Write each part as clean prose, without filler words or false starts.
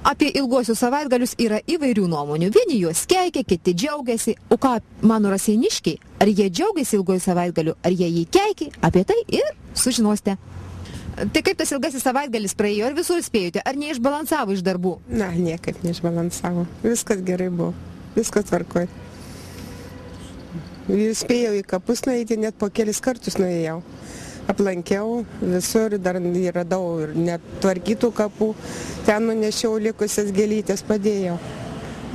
Apie ilguosius savaitgalius yra įvairių nuomonių. Vieni juos keikia, kiti džiaugiasi. O ką mano raseiniškiai? Ar jie džiaugiasi ilguoju savaitgaliu, ar jie jį keikia? Apie tai ir sužinosite. Tai kaip tas ilgasis savaitgalis praėjo? Ar visur spėjote? Ar neišbalansavo iš darbų? Na, niekaip neišbalansavo. Viskas gerai buvo. Viskas tvarkoj. Spėjau į kapus nueiti, net po kelis kartus nuėjau. Aplankiau visur, dar radau ir net tvarkytų kapų, ten nunešiau likusias gėlytės, padėjau.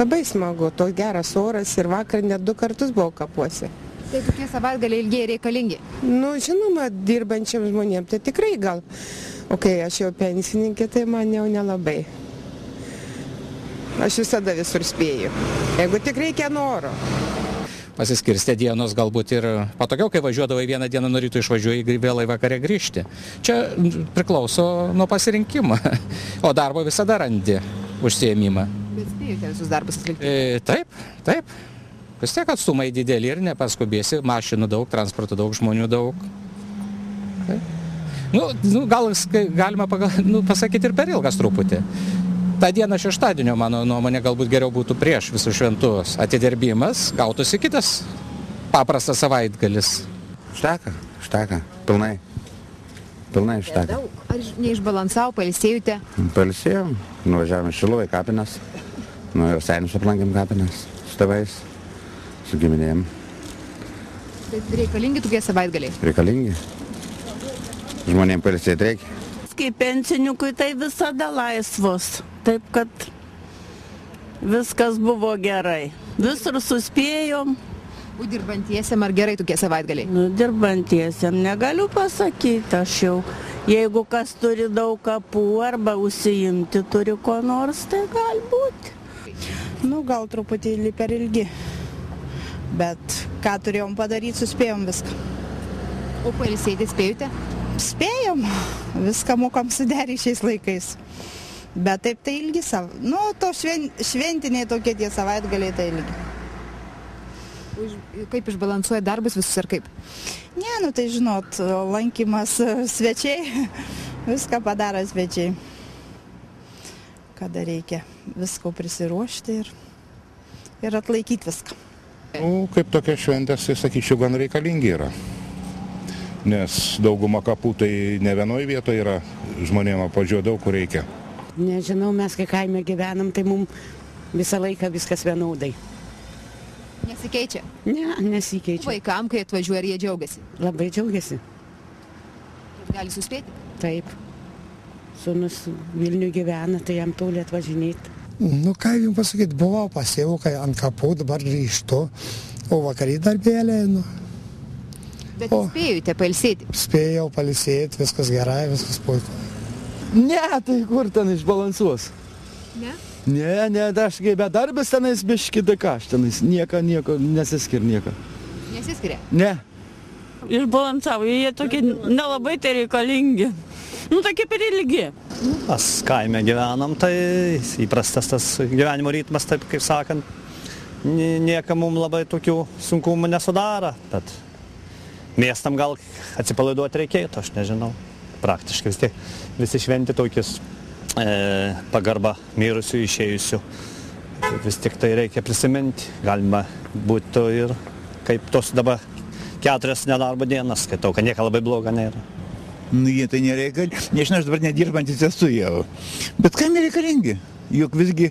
Labai smagu, toks geras oras ir vakar net 2 kartus buvau kapuose. Tai tokie savaitgaliai ilgiai reikalingi? Nu, žinoma, dirbančiam žmonėm, tai tikrai gal. O kai aš jau pensininkė, tai man jau nelabai. Aš visada visur spėju, jeigu tik reikia noro. Pasiskirstė dienos galbūt ir patogiau, kai važiuodavai vieną dieną nuo ryto išvažiuoji vėlai vakare grįžti. Čia priklauso nuo pasirinkimo, o darbo visada randi užsiėmimą. Bet spėjote visus darbus atlikti? Taip. Vis tiek atstumai dideli ir nepaskubėsi, mašinų daug, transporto daug, žmonių daug. Gal galima pasakyti ir per ilgas truputį. Ta diena šeštadienio, mano nuomonė, galbūt geriau būtų prieš visus šventus atidirbimas, gautųsi kitas paprastas savaitgalis. Šteka, pilnai šteka. Ar neišbalansavo, pailsėjote? Pailsėjom, nuvažiavome Šiluvą į kapines, nuo Raseinius aplankėm kapines su tėvais, su giminėm. Tai reikalingi tokie savaitgaliai? Reikalingi. Žmonėm pailsėti reikia. Kaip pensininkui tai visada laisvos, taip kad viskas buvo gerai. Visur suspėjom. O dirbantiesiam ar gerai tokie savaitgaliai? Dirbantiesiam negaliu pasakyti, aš jau. Jeigu kas turi daug kapų arba užsiimti turi ko nors, tai gali būti. Gal truputėlį per ilgi, bet ką turėjom padaryti, suspėjom viską. O pailsėti spėjote? Spėjom, viską mokam suderį šiais laikais, bet taip tai ilgi to šventiniai tokie tie savaitgaliai tai ilgi. Kaip išbalansuoja darbus visus ar kaip? Ne, tai žinot, lankymas svečiai, viską padaro svečiai, kada reikia visko prisiruošti ir atlaikyti viską. Kaip tokia šventės, tai sakyčiau, gan reikalingi yra. Nes dauguma kapų tai ne vienoje vietoje yra, žmonėm apvažiuoja daug, kur reikia. Nežinau, mes kai kaime gyvenam, tai mums visą laiką viskas vienodai. Nesikeičia? Ne, nesikeičia. Vaikam, kai atvažiuoja, ar jie džiaugiasi? Labai džiaugiasi. Gali suspėti? Taip. Sūnus Vilniuje gyvena, tai jam toli atvažinėti. Ką jums pasakyti, buvau pasėjau, kai ant kapų, dabar grįžtu, o vakarį darbėlė, Bet spėjote pailsėti? Spėjau pailsėti, viskas gerai, viskas puiku. Ne, tai kur ten išbalansuos? Ne? Ne, aš kaip bedarbis tenais biški dėka, aš tenais nieko nesiskir nieko. Nesiskiria? Ne. Išbalansavo, jie tokie nelabai tai reikalingi. Tokie per ilgi. Mes kaime gyvenam, tai įprastas tas gyvenimo ritmas, taip kaip sakant, niekam mums labai tokių sunkumų nesudaro, bet miestam gal atsipalaiduoti reikėtų, aš nežinau. Praktiškai vis tiek visi šventi tokius pagarbą mirusių, išėjusių. Vis tik tai reikia prisiminti. Galima būtų ir kaip tos dabar 4 nedarbo dienas, skaitau, kad nieko labai bloga nėra. Jie tai nereikalingi. Nežinau, aš dabar nedirbantis esu jau. Bet kam nereikalingi? Juk visgi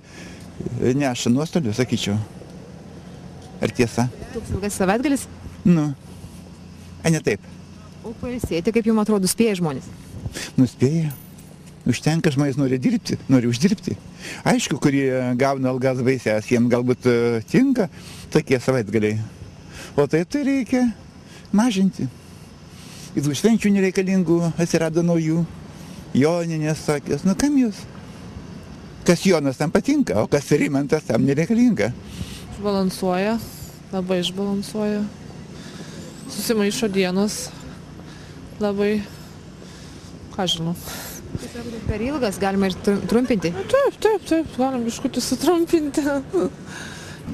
neša nuostolių, sakyčiau. Ar tiesa? Toks ilgas savaitgalis? A ne taip. O pailsėti, kaip jums atrodo, spėja žmonės? Nuspėja. Užtenka, žmonės nori dirbti, nori uždirbti. Aišku, kurie gauna algas baisės, jiems galbūt tinka tokie savaitgaliai. O tai reikia mažinti. Ir švenčių nereikalingų atsirado naujų. Joninės tokios. Kam jūs? Kas Jonas tam patinka, o kas Rimantas tam nereikalinga. Išbalansuoja, labai išbalansuoja. Susimaišo dienos. labai, ką žinau. Per ilgas, galima ir trumpinti? Taip, galim biškutį sutrumpinti.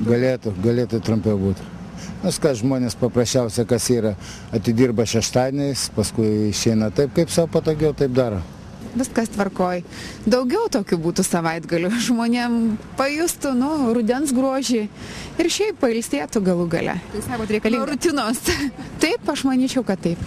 Galėtų trumpiau būti. Nes ką žmonės paprasčiausia, kas yra, atidirba šeštadieniais, paskui išeina taip, kaip savo patogiau, taip daro. Viskas tvarkoj. Daugiau tokių būtų savaitgalių. Žmonėm pajustų, rudens grožį ir šiaip pailsėtų galų gale. Tai sakot reikalinga? Rutinos. Taip, aš manyčiau, kad taip.